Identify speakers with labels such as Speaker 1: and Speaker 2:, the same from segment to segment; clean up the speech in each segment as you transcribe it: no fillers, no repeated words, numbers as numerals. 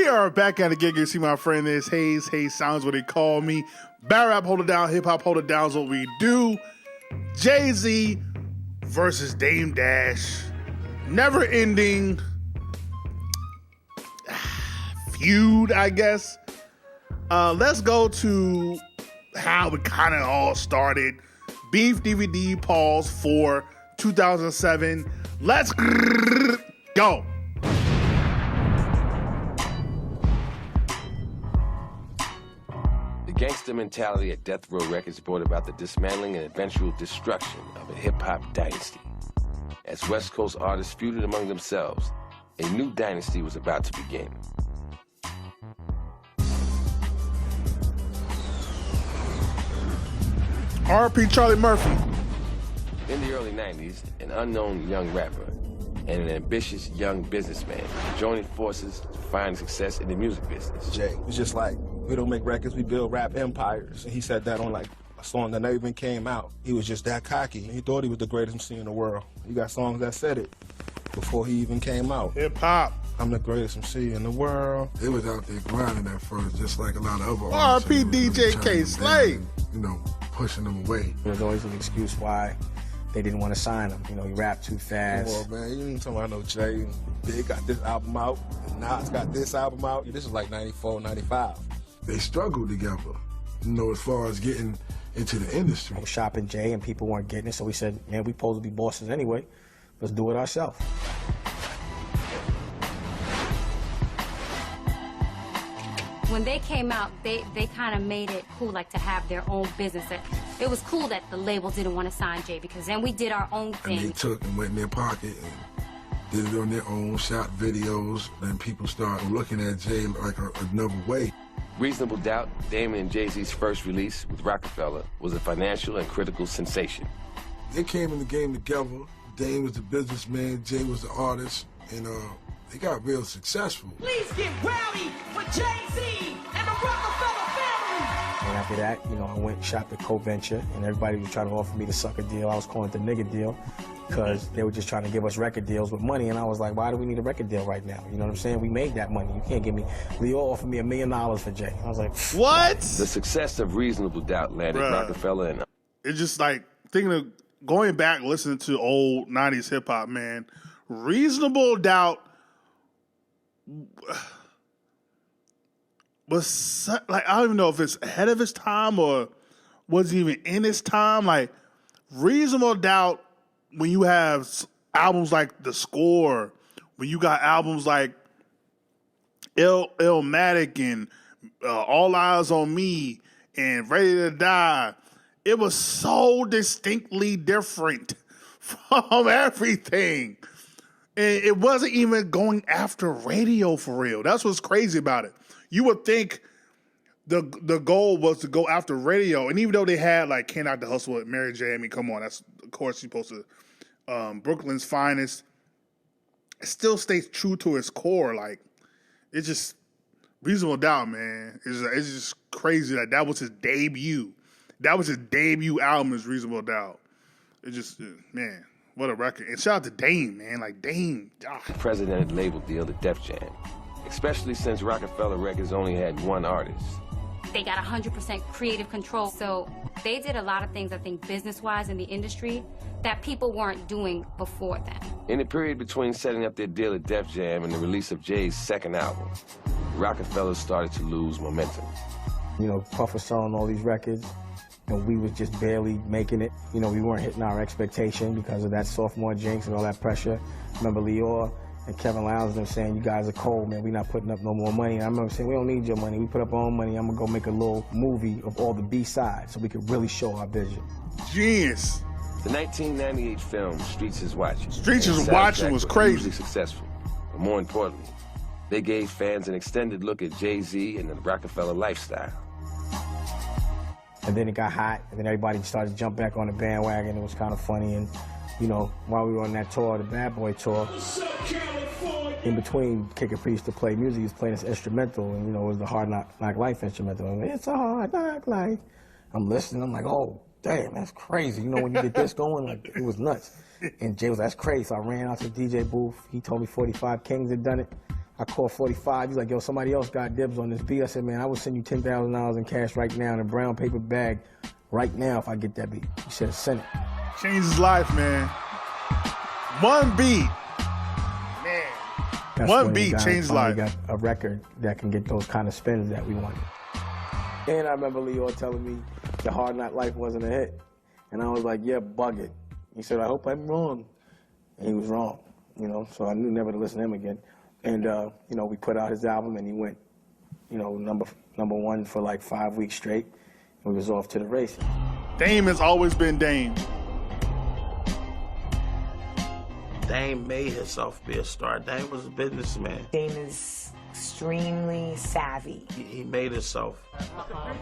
Speaker 1: We are back at it again. You see my friend is Hayes. Hayes sounds what they call me. Battle rap, hold it down. Hip hop, hold it down is what we do. Jay-Z versus Dame Dash. Never ending feud, I guess. Let's go to how it kind of all started. Beef DVD pause for 2007. Let's go.
Speaker 2: The gangster mentality at Death Row Records brought about the dismantling and eventual destruction of a hip-hop dynasty. As West Coast artists feuded among themselves, a new dynasty was about to begin.
Speaker 1: R.P. Charlie Murphy.
Speaker 2: In the early 90s, an unknown young rapper and an ambitious young businessman joining forces to find success in the music business.
Speaker 3: Jay was just like, we don't make records, we build rap empires. And he said that on like a song that never even came out. He was just that cocky. He thought he was the greatest MC in the world. He got songs that said it before he even came out.
Speaker 1: Hip hop.
Speaker 3: I'm the greatest MC in the world.
Speaker 4: They was out there grinding at first, just like a lot of other artists.
Speaker 1: R.P. DJ K. Slade.
Speaker 4: You know, pushing them away.
Speaker 5: There was always an excuse why they didn't want to sign him. You know, he rapped too fast.
Speaker 3: Come on, man, you ain't talking about no Jay. Big got this album out, and Nas got this album out. This is like 94, 95.
Speaker 4: They struggled together, you know, as far as getting into the industry.
Speaker 5: I was shopping Jay and people weren't getting it, so we said, man, we supposed to be bosses anyway. Let's do it ourselves.
Speaker 6: When they came out, they kind of made it cool, like, to have their own business. It was cool that the label didn't want to sign Jay, because then we did our own thing.
Speaker 4: And they took and went in their pocket and did it on their own, shot videos, and people started looking at Jay like another way.
Speaker 2: Reasonable Doubt, Damon and Jay-Z's first release with Roc-A-Fella, was a financial and critical sensation.
Speaker 4: They came in the game together. Dame was the businessman, Jay was the artist, and they got real successful.
Speaker 7: Please get rowdy for Jay-Z and the Roc-A-Fella family.
Speaker 5: And after that, you know, I went and shopped at Co-Venture, and everybody was trying to offer me the sucker deal. I was calling it the nigga deal, because they were just trying to give us record deals with money, and I was like, why do we need a record deal right now? You know what I'm saying? We made that money. You can't give me... Leo offered me $1 million for Jay. I was like,
Speaker 1: what?
Speaker 2: The success of Reasonable Doubt landed Roc-A-Fella and...
Speaker 1: It's just like, thinking of going back, listening to old 90s hip-hop, man. Reasonable Doubt was like, I don't even know if it's ahead of its time or was even in its time. Like, Reasonable Doubt, when you have albums like The Score, when you got albums like Illmatic and All Eyes on Me and Ready to Die, it was so distinctly different from everything. And it wasn't even going after radio for real. That's what's crazy about it. You would think the goal was to go after radio. And even though they had like Can't Out the Hustle with Mary J, I mean, come on, that's of course you're supposed to Brooklyn's Finest. It still stays true to its core. Like, it's just Reasonable Doubt, man. It's just crazy that was his debut. That was his debut album, is Reasonable Doubt. It just, man. What a record. And shout out to Dame, man. Like, Dame.
Speaker 2: Presidented label deal to Def Jam, especially since Roc-A-Fella Records only had one artist.
Speaker 6: They got 100% creative control. So they did a lot of things, I think, business-wise in the industry that people weren't doing before then.
Speaker 2: In the period between setting up their deal at Def Jam and the release of Jay's second album, Roc-A-Fella started to lose momentum.
Speaker 5: you know, Puff was selling all these records, and we was just barely making it. You know, we weren't hitting our expectation because of that sophomore jinx and all that pressure. Remember Lior and Kevin Lowndes them saying, you guys are cold, man, we're not putting up no more money. And I remember saying, we don't need your money, we put up our own money. I'm gonna go make a little movie of all the B-sides so we could really show our vision.
Speaker 1: Genius.
Speaker 2: The 1998 film Streets Is Watching.
Speaker 1: Streets Is Watching was crazy.
Speaker 2: Hugely successful, but more importantly, they gave fans an extended look at Jay-Z and the Roc-A-Fella lifestyle.
Speaker 5: And then it got hot, and then everybody started to jump back on the bandwagon. It was kind of funny, and you know, while we were on that tour, the Bad Boy tour, in between Kicking Priest to play music, he was playing this instrumental, and you know, it was the Hard Knock Life instrumental. And it's a hard knock life. I'm listening, I'm like, oh, damn, that's crazy. You know, when you get this going, like, it was nuts. And Jay was like, that's crazy. So I ran out to the DJ booth. He told me 45 Kings had done it. I called 45. He's like, yo, somebody else got dibs on this beat. I said, man, I will send you $10,000 in cash right now in a brown paper bag right now if I get that beat. He said, send it.
Speaker 1: Changed his life, man. One beat. Man.
Speaker 5: That's
Speaker 1: One
Speaker 5: when
Speaker 1: beat
Speaker 5: we
Speaker 1: changed life.
Speaker 5: Got a record that can get those kind of spins that we wanted. And I remember Leo telling me the Hard Knock Life wasn't a hit. And I was like, yeah, bug it. He said, I hope I'm wrong. And he was wrong, you know, so I knew never to listen to him again. And, you know, we put out his album and he went, you know, number one for like 5 weeks straight. And we was off to the races.
Speaker 1: Dame has always been Dame.
Speaker 8: Dame made himself be a star. Dame was a businessman.
Speaker 9: Dame is extremely savvy.
Speaker 8: He made himself.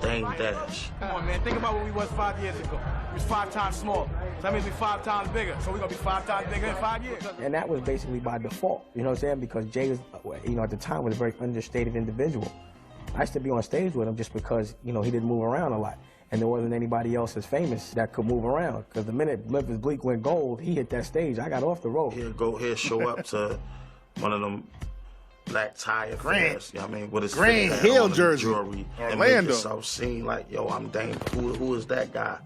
Speaker 8: Dame Dash.
Speaker 10: Come on, man. Think about what we was 5 years ago. We was 5 times smaller. So that means we 5 times bigger. So we're going to be 5 times bigger in 5 years.
Speaker 5: And that was basically by default, you know what I'm saying? Because Jay was, you know, at the time was a very understated individual. I used to be on stage with him just because, you know, he didn't move around a lot. And there wasn't anybody else as famous that could move around. Because the minute Memphis Bleak went gold, he hit that stage. I got off the road.
Speaker 8: He'll show up to one of them black tie affairs, you know what I mean, with his
Speaker 1: Green Hill jersey,
Speaker 8: jewelry, and
Speaker 1: Orlando.
Speaker 8: make yourself seem like, yo, I'm Dame. Who is that guy?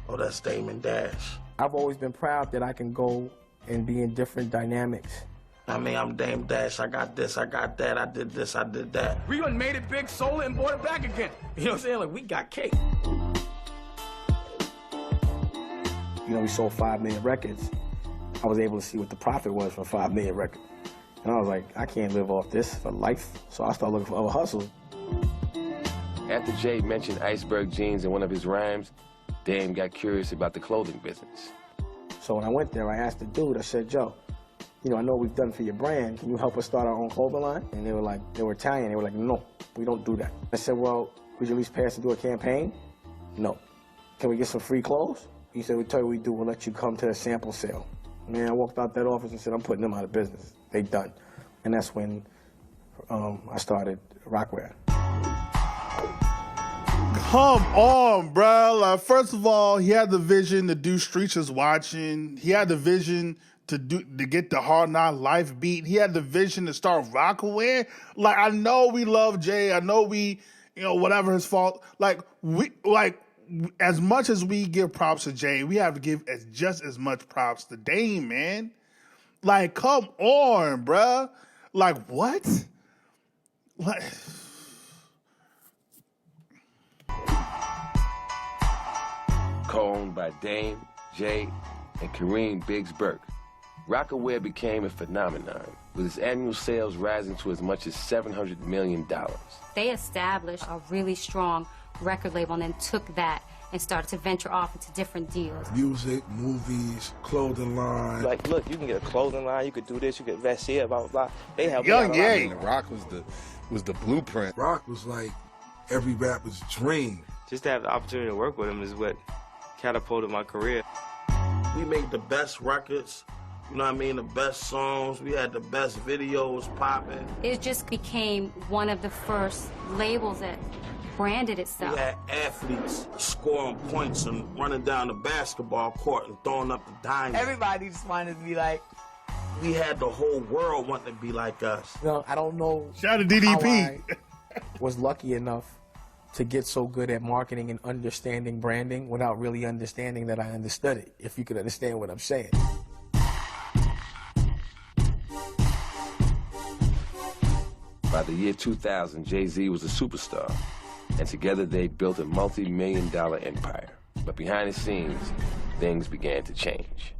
Speaker 8: Oh, that's Damon Dash.
Speaker 5: I've always been proud that I can go and be in different dynamics.
Speaker 8: I mean, I'm Dame Dash. I got this, I got that, I did this, I did that.
Speaker 10: We done made it big, sold it, and bought it back again. You know what I'm saying? Like, we got cake.
Speaker 5: You know, we sold 5 million records. I was able to see what the profit was from 5 million records. And I was like, I can't live off this for life. So I started looking for other hustles.
Speaker 2: After Jay mentioned iceberg jeans in one of his rhymes, Dame got curious about the clothing business.
Speaker 5: So when I went there, I asked the dude, I said, Joe, you know, I know we've done for your brand. Can you help us start our own clothing line? And they were like, they were Italian. They were like, no, we don't do that. I said, well, would you at least pay us to do a campaign? No. Can we get some free clothes? He said, we'll tell you what we do. We'll let you come to a sample sale. Man, I walked out that office and said, I'm putting them out of business. They done. And that's when I started Roc-A-Fella.
Speaker 1: Come on, bro. Like, first of all, he had the vision to do Streets Is Watching. He had the vision to get the Hard Knock Life beat. He had the vision to start Roc-A-Fella. Like, I know we love Jay. I know we, you know, whatever his fault. As much as we give props to Jay, we have to give just as much props to Dame, man. Like, come on, bruh. Like, what? Like,
Speaker 2: Co-owned by Dame, Jay, and Kareem Biggs Burke, Roc-A-Fella became a phenomenon, with its annual sales rising to as much as $700 million.
Speaker 6: They established a really strong record label and then took that and started to venture off into different deals.
Speaker 4: Music, movies, clothing line.
Speaker 11: Like, look, you can get a clothing line, you could do this, you could invest here, blah, blah, blah. They have
Speaker 1: Young Ye.
Speaker 12: I mean, the Rock was the blueprint.
Speaker 4: Rock was like every rapper's dream.
Speaker 11: Just to have the opportunity to work with him is what catapulted my career.
Speaker 8: We made the best records, you know what I mean, the best songs. We had the best videos popping.
Speaker 6: It just became one of the first labels that branded itself.
Speaker 8: We had athletes scoring points and running down the basketball court and throwing up the diamond.
Speaker 9: Everybody just wanted to be like,
Speaker 8: we had the whole world wanting to be like us.
Speaker 5: You know, I don't know.
Speaker 1: Shout out to DDP.
Speaker 5: I was lucky enough to get so good at marketing and understanding branding without really understanding that I understood it, if you could understand what I'm saying.
Speaker 2: By the year 2000, Jay-Z was a superstar, and together they built a multi-million-dollar empire. But behind the scenes, things began to change.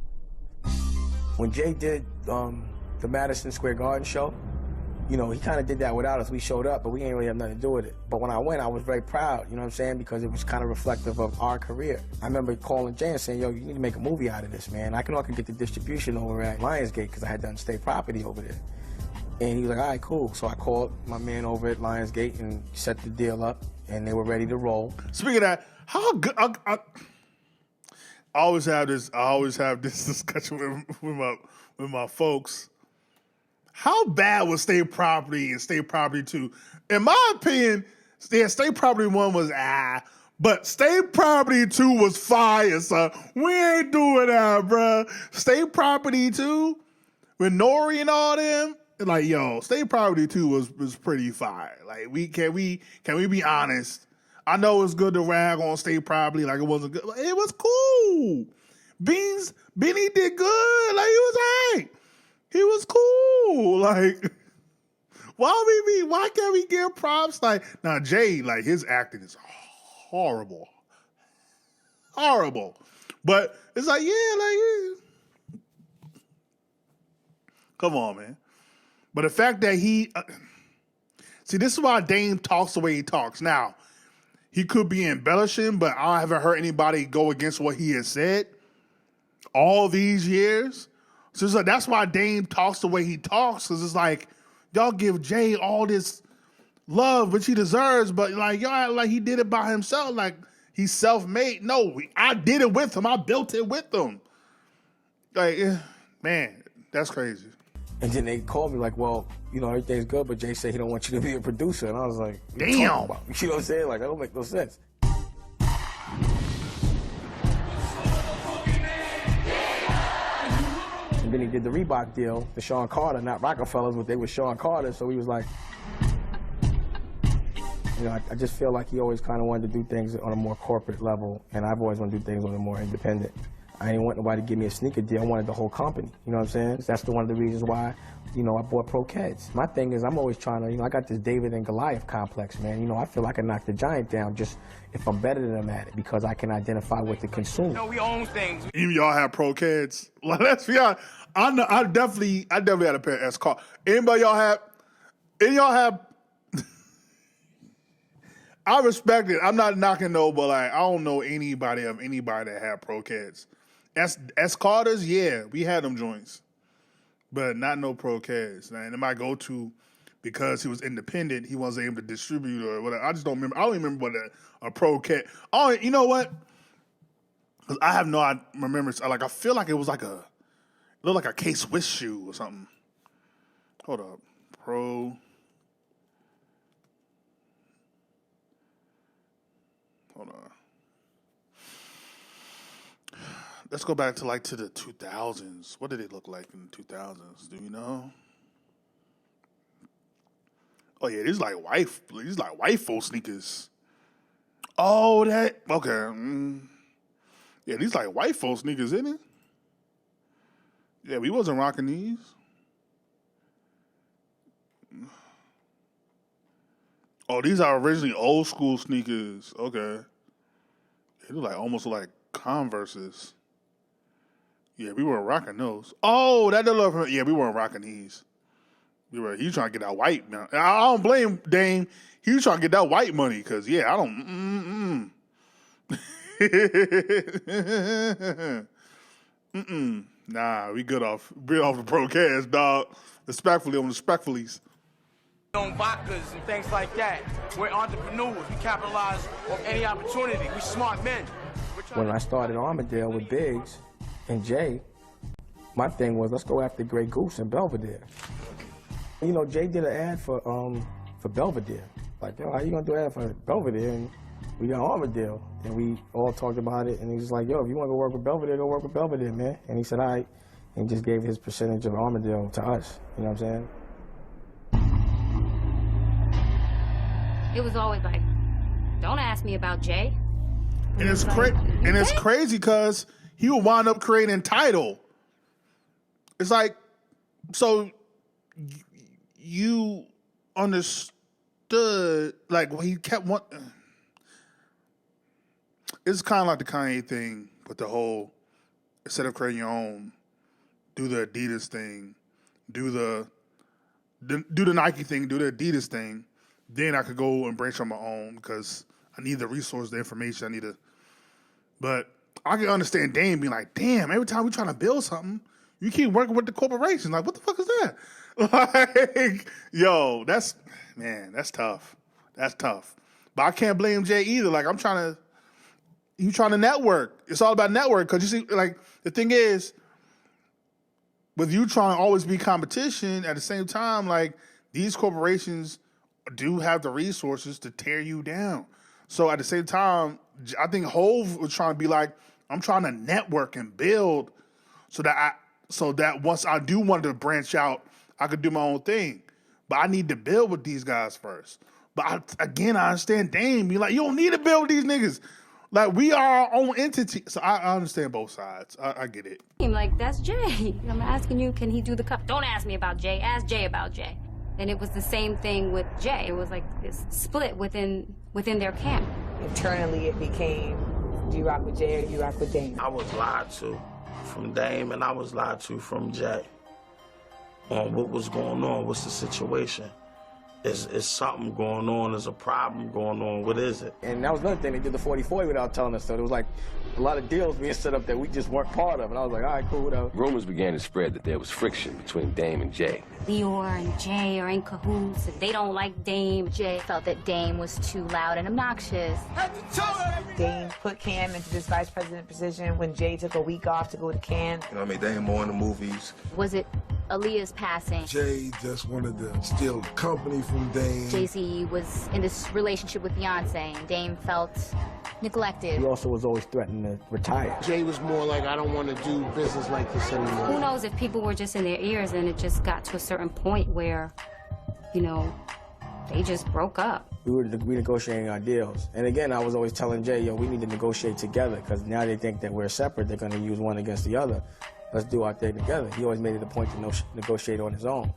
Speaker 5: When Jay did the Madison Square Garden show, you know, he kind of did that without us. We showed up, but we ain't really have nothing to do with it. But when I went, I was very proud, you know what I'm saying, because it was kind of reflective of our career. I remember calling Jay and saying, yo, you need to make a movie out of this, man. I can get the distribution over at Lionsgate because I had done state property over there. And he was like, all right, cool. So I called my man over at Lionsgate and set the deal up, and they were ready to roll.
Speaker 1: Speaking of that, how good? I always have this discussion with my folks. How bad was State Property and State Property 2? In my opinion, State Property 1 was but State Property 2 was fire, son. We ain't doing that, bruh. State Property 2, with Nori and all them, like, yo, State Property 2 was pretty fire. Like, can we be honest? I know it's good to rag on State Property like it wasn't good. It was cool. Benny did good. Like, he was all right. He was cool. Like, why can't we give props? Like, now Jay, like, his acting is horrible. Horrible. But it's like, yeah, come on, man. But the fact that see, this is why Dame talks the way he talks. Now, he could be embellishing, but I haven't heard anybody go against what he has said all these years. So it's like, that's why Dame talks the way he talks, because it's like, y'all give Jay all this love, which he deserves, but like, y'all act like he did it by himself, like he's self-made. No, I did it with him. I built it with him. Like, man, that's crazy.
Speaker 5: And then they called me like, well, you know, everything's good, but Jay said he don't want you to be a producer. And I was like,
Speaker 1: damn.
Speaker 5: You know what I'm saying? Like, that don't make no sense. And then he did the Reebok deal, the Sean Carter, not Roc-A-Fellas, but they were Sean Carter. So he was like, you know, I just feel like he always kind of wanted to do things on a more corporate level, and I've always wanted to do things on a more independent. I didn't want nobody to give me a sneaker deal. I wanted the whole company. You know what I'm saying? That's one of the reasons why, you know, I bought Pro Keds. My thing is, I'm always trying to, you know, I got this David and Goliath complex, man. You know, I feel I can knock the giant down just if I'm better than them at it, because I can identify with the consumer.
Speaker 10: You know, we own things.
Speaker 1: Even y'all have Pro Keds. Like, let's be honest. I definitely had a pair of S-Car. Any y'all have I respect it. I'm not knocking though, but like, I don't know anybody that had Pro Keds. S-Carters, yeah, we had them joints, but not no Pro Keds. And my go-to, because he was independent, he wasn't able to distribute or whatever. I just don't remember. I don't remember what a Pro Ked. Oh, you know what? Because I have no remembrance. Like, I feel like it was like it looked like a K-Swiss shoe or something. Hold up, Pro. Hold on. Let's go back to the 2000s. What did it look like in the 2000s? Do you know? Oh yeah, these like white folk sneakers. Oh, that okay. Yeah, these like white folk sneakers, isn't it? Yeah, we wasn't rocking these. Oh, these are originally old school sneakers. Okay. They look like almost like Converses. Yeah, we weren't rocking those. Oh, that don't look. Yeah, we weren't rocking these. He trying to get that white, man. I don't blame Dame. He was trying to get that white money because, yeah, I don't. Nah, we good off the Pro Keds, dog. Respectfully on the respectfulies.
Speaker 10: On vodkas and things like that. We're entrepreneurs. We capitalize on any opportunity. We smart men.
Speaker 5: When I started Armadale with Biggs and Jay, my thing was, let's go after Grey Goose and Belvedere. You know, Jay did an ad for Belvedere. Like, yo, how you gonna do an ad for Belvedere? And we got Armadale. And we all talked about it, and he was like, yo, if you wanna go work with Belvedere, go work with Belvedere, man. And he said, all right, and just gave his percentage of Armadale to us. You know what I'm saying?
Speaker 6: It was always like, don't ask me about Jay.
Speaker 1: And it's crazy because he would wind up creating Tidal. It's like, so you understood, like, when he kept wanting. It's kind of like the Kanye thing with the whole, instead of creating your own, do the Adidas thing, do the Nike thing, do the Adidas thing. Then I could go and branch on my own because I need the resource, the information. But I can understand Dame being like, damn, every time we trying to build something, you keep working with the corporation. Like, what the fuck is that? Like, yo, that's tough. That's tough. But I can't blame Jay either. Like, you trying to network. It's all about network. Because you see, like, the thing is, with you trying to always be competition, at the same time, like, these corporations do have the resources to tear you down. So at the same time, I think Hov was trying to be like, I'm trying to network and build so that once I do want to branch out, I could do my own thing. But I need to build with these guys first. But I understand Dame. You're like, you don't need to build with these niggas. Like, we are our own entity. So I understand both sides. I get it.
Speaker 6: Like, that's Jay. I'm asking you, can he do the cup? Don't ask me about Jay. Ask Jay about Jay. And it was the same thing with Jay. It was like this split within their camp.
Speaker 9: Internally, it became, do you rock with Jay or do you rock with Dame?
Speaker 8: I was lied to from Dame, and I was lied to from Jay on what was going on, what's the situation. Is something going on? Is a problem going on? What is it?
Speaker 5: And that was another thing. They did the 40-40 without telling us. So there was like a lot of deals being set up that we just weren't part of. And I was like, all right, cool, whatever.
Speaker 2: Rumors began to spread that there was friction between Dame and Jay.
Speaker 6: Leor and Jay are in cahoots. They don't like Dame.
Speaker 13: Jay felt that Dame was too loud and obnoxious.
Speaker 9: Dame put Cam into this vice president position when Jay took a week off to go to Cannes.
Speaker 12: You know what I mean? Dame more in the movies.
Speaker 13: Was it Aaliyah's passing?
Speaker 4: Jay just wanted to steal company from Dame.
Speaker 13: Jay-Z was in this relationship with Beyonce, and Dame felt neglected.
Speaker 5: He also was always threatening to retire.
Speaker 14: Jay was more like, I don't want to do business like this anymore.
Speaker 6: Who knows if people were just in their ears and it just got to a certain point where, you know, they just broke up.
Speaker 5: We were renegotiating our deals. And again, I was always telling Jay, yo, we need to negotiate together, because now they think that we're separate. They're going to use one against the other. Let's do our thing together. He always made it a point to negotiate on his own.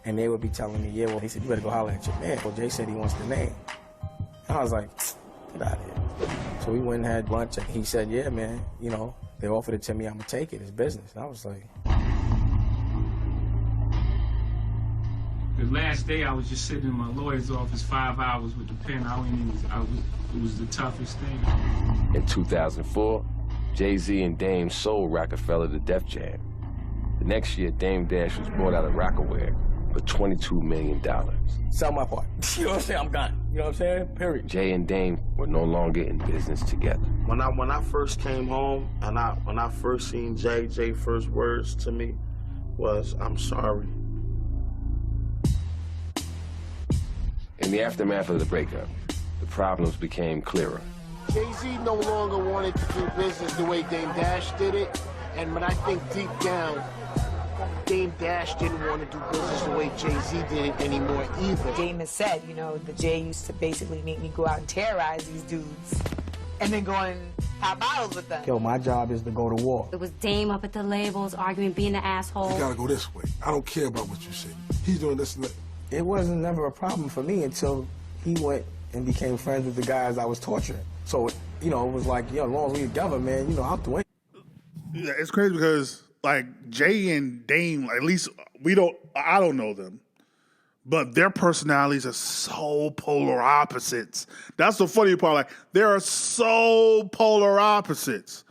Speaker 5: And they would be telling me, yeah, well, he said, you better go holler at your man. Well, Jay said he wants the name. And I was like, get out of here. So we went and had lunch, and he said, yeah, man, you know, they offered it to me, I'm going to take it. It's business. And I was like...
Speaker 15: The last day, I was just sitting in my lawyer's office 5 hours with the pen. It was the toughest thing.
Speaker 2: In 2004, Jay-Z and Dame sold Roc-A-Fella to Def Jam. The next year, Dame Dash was bought out of Roc-A-Wear for $22 million.
Speaker 5: Sell my part. You know what I'm saying? I'm done. You know what I'm saying? Period.
Speaker 2: Jay and Dame were no longer in business together.
Speaker 8: When I first came home and when I first seen Jay first words to me was, I'm sorry.
Speaker 2: In the aftermath of the breakup, the problems became clearer.
Speaker 14: Jay-Z no longer wanted to do business the way Dame Dash did it, but I think deep down, Dame Dash didn't want to do business the way Jay-Z did it anymore either.
Speaker 9: Dame has said, you know, the Jay used to basically make me go out and terrorize these dudes and then go and pop bottles with them.
Speaker 5: Yo, my job is to go to war.
Speaker 6: It was Dame up at the labels, arguing, being an asshole.
Speaker 4: You gotta go this way. I don't care about what you say. He's doing this and that.
Speaker 5: It wasn't never a problem for me until he went and became friends with the guys I was torturing. So, you know, it was like, yo, as long as we together, man, you know, I'll do it.
Speaker 1: Yeah, it's crazy because, like, Jay and Dame, at least I don't know them, but their personalities are so polar opposites. That's the funny part. Like, they are so polar opposites,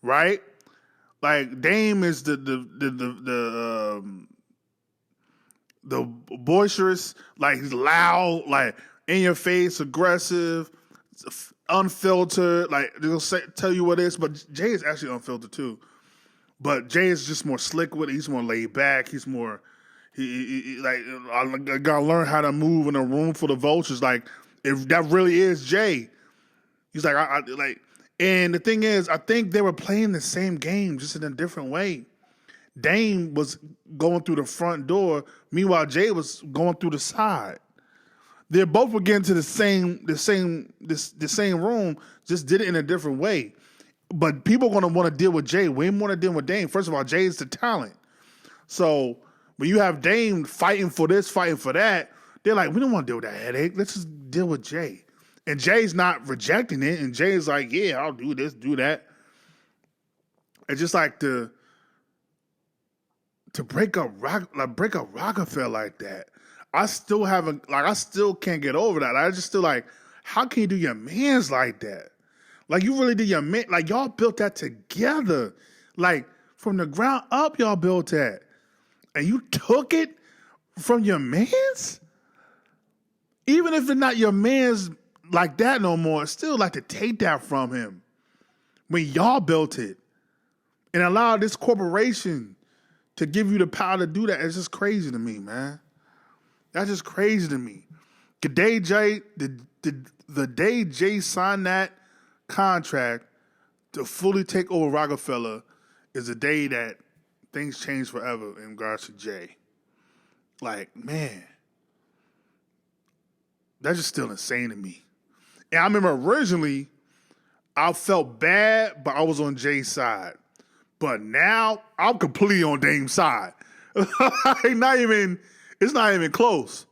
Speaker 1: right? Like, Dame is the boisterous, like, he's loud, like, in your face, aggressive, unfiltered, like, they'll tell you what it is, but Jay is actually unfiltered too. But Jay is just more slick with it. He's more laid back. He's more, like, I gotta learn how to move in a room full of vultures. Like, if that really is Jay, he's like, and the thing is, I think they were playing the same game, just in a different way. Dame was going through the front door. Meanwhile, Jay was going through the side. They both were getting to the same room, just did it in a different way. But people are going to want to deal with Jay way more than deal with Dame. First of all, Jay is the talent. So when you have Dame fighting for this, fighting for that, they're like, we don't want to deal with that headache. Let's just deal with Jay. And Jay's not rejecting it. And Jay's like, yeah, I'll do this, do that. It's just like to break up Roc-A-Fella like that. I still can't get over that. I just still like, how can you do your mans like that? Like, you really did your man, like, y'all built that together. Like, from the ground up, y'all built that. And you took it from your mans? Even if it's not your mans like that no more, it's still like to take that from him. When y'all built it and allowed this corporation to give you the power to do that, it's just crazy to me, man. That's just crazy to me. The day Jay signed that contract to fully take over Roc-A-Fella is the day that things change forever in regards to Jay. Like, man, that's just still insane to me. And I remember originally I felt bad, but I was on Jay's side. But now I'm completely on Dame's side. It's not even close.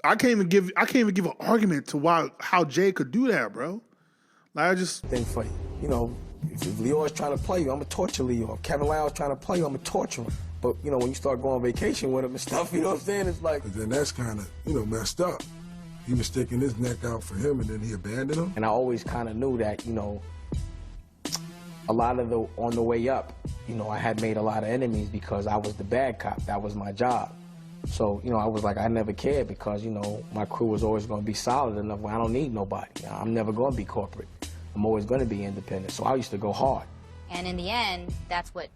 Speaker 1: I can't even give an argument to how Jay could do that, bro. Like, I just
Speaker 5: think funny. You know, if Leo is trying to play you, I'm gonna torture Leo. If Kevin Lyle's trying to play you, I'm gonna torture him. But you know, when you start going on vacation with him and stuff, you know what I'm saying? It's like.
Speaker 4: But then that's kind of, messed up. He was sticking his neck out for him, and then he abandoned him.
Speaker 5: And I always kind of knew that, a lot of on the way up, I had made a lot of enemies because I was the bad cop. That was my job. So, I was like, I never cared because, my crew was always going to be solid enough where I don't need nobody. I'm never going to be corporate. I'm always going to be independent. So I used to go hard.
Speaker 13: And in the end, that's what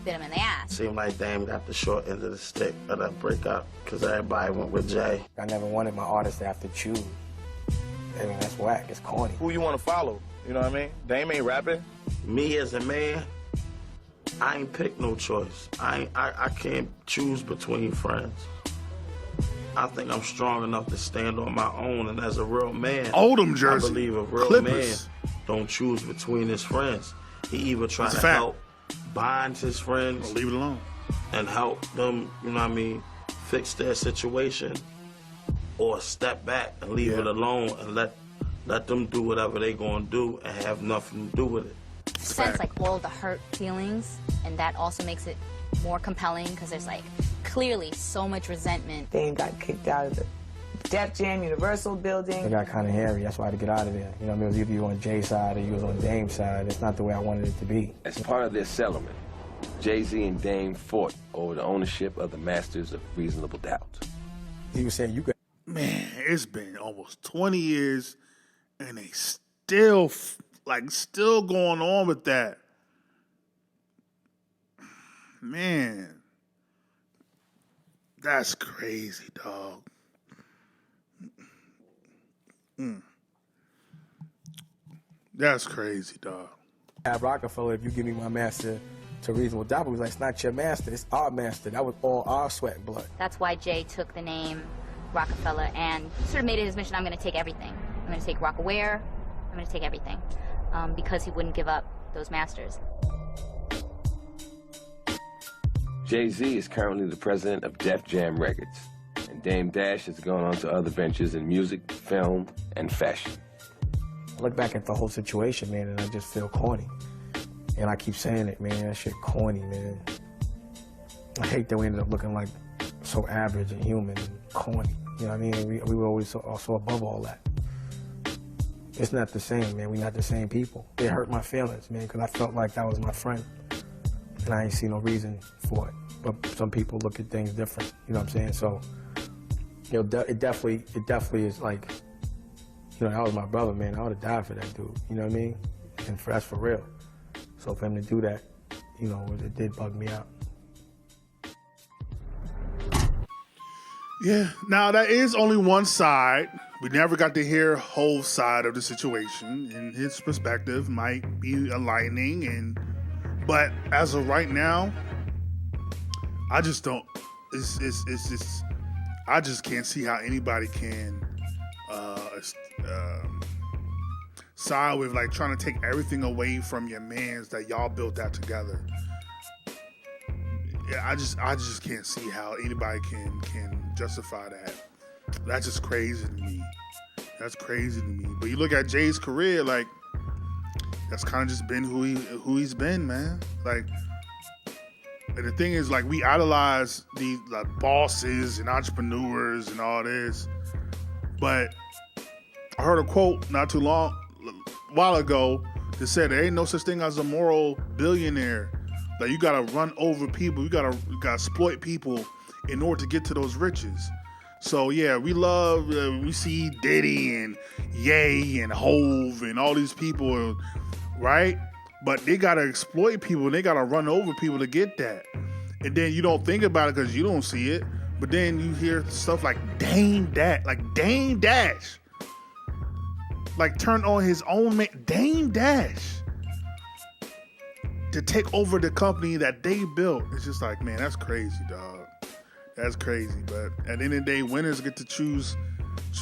Speaker 13: bit him in the ass.
Speaker 8: Seemed like Dame got the short end of the stick of that breakup because everybody went with Jay.
Speaker 5: I never wanted my artist to have to choose. I mean, that's whack. It's corny.
Speaker 12: Who you want to follow? You know what I mean? Dame ain't rapping.
Speaker 8: Me as a man, I ain't pick no choice. I can't choose between friends. I think I'm strong enough to stand on my own, and as a real man,
Speaker 1: Oldham jersey.
Speaker 8: I believe a real
Speaker 1: Clippers.
Speaker 8: man don't choose between his friends. He either try to help bind his friends,
Speaker 1: or leave it alone,
Speaker 8: and help them, fix their situation, or step back and leave it alone and let them do whatever they gonna do and have nothing to do with it.
Speaker 13: Sense like all the hurt feelings, and that also makes it more compelling because there's like clearly so much resentment.
Speaker 9: Dame got kicked out of the Def Jam Universal building.
Speaker 5: It got kind of hairy. That's why I had to get out of there. It was either you were on Jay's side or you was on Dame's side. It's not the way I wanted it to be.
Speaker 2: As part of their settlement, Jay-Z and Dame fought over the ownership of the Masters of Reasonable Doubt.
Speaker 5: He was saying, you got...
Speaker 1: Man, it's been almost 20 years, and they still going on with that. Man, that's crazy, dog. That's crazy, dog.
Speaker 5: At Roc-A-Fella, if you give me my master to Reasonable Doubt, he was like, it's not your master, it's our master. That was all our sweat and blood.
Speaker 13: That's why Jay took the name Roc-A-Fella and sort of made it his mission, I'm going to take everything. I'm going to take Roc-A-Ware, I'm going to take everything. Because he wouldn't give up those masters.
Speaker 2: Jay-Z is currently the president of Def Jam Records, and Dame Dash has gone on to other ventures in music, film, and fashion.
Speaker 5: I look back at the whole situation, man, and I just feel corny. And I keep saying it, man, that shit corny, man. I hate that we ended up looking like so average and human and corny. You know what I mean? We were always so above all that. It's not the same, man. We're not the same people. It hurt my feelings, man, because I felt like that was my friend. And I ain't see no reason for it. But some people look at things different, you know what I'm saying? So, it definitely is like, that was my brother, man. I would have died for that dude, you know what I mean? And that's for real. So for him to do that, it did bug me out.
Speaker 1: Yeah, now that is only one side. We never got to hear whole side of the situation, and his perspective might be enlightening. But as of right now, I just don't. It's just. I just can't see how anybody can side with trying to take everything away from your mans that y'all built that together. Yeah, I just can't see how anybody can justify that. That's just crazy to me. That's crazy to me. But you look at Jay's career, that's kind of just been who he's been, man. And the thing is, we idolize these bosses and entrepreneurs and all this. But I heard a quote not a while ago that said there ain't no such thing as a moral billionaire. You gotta run over people, you gotta exploit people in order to get to those riches. So yeah, we see Diddy and Ye and Hove and all these people, right? But they gotta exploit people and they gotta run over people to get that. And then you don't think about it because you don't see it. But then you hear stuff like Dame Dash, turn on his own man, Dame Dash, to take over the company that they built. It's just man, that's crazy, dog. That's crazy. But at the end of the day, winners get to choose,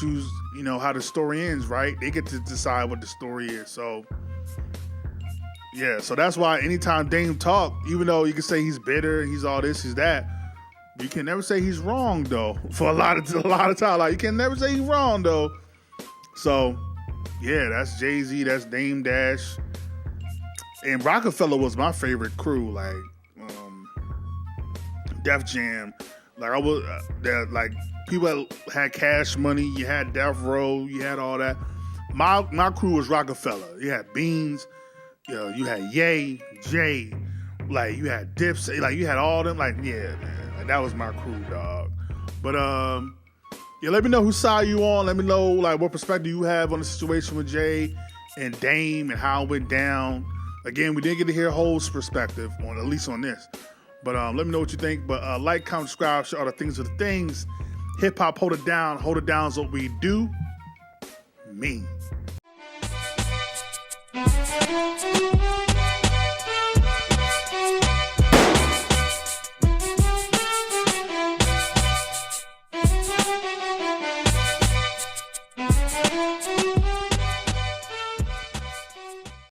Speaker 1: you know, how the story ends, right? They get to decide what the story is. So, yeah. So that's why anytime Dame talk, even though you can say he's bitter, he's all this, he's that, you can never say he's wrong, though. For a lot of time, like, you can never say he's wrong, though. So, yeah, that's Jay-Z, that's Dame Dash. And Roc-A-Fella was my favorite crew, like Def Jam. Like, like, people had Cash Money, you had Death Row, you had all that. My crew was Roc-A-Fella. You had Beans, you know, you had Ye, Jay, like, you had Dips, like, you had all them, like, yeah, man, like, that was my crew, dog. But, yeah, let me know whose side you on. Let me know, like, what perspective you have on the situation with Jay and Dame and how it went down. Again, we didn't get to hear Ho's perspective, on at least on this. But let me know what you think. But like, comment, subscribe, share all the things are the things. Hip-hop, hold it down. Hold it down is what we do. Me.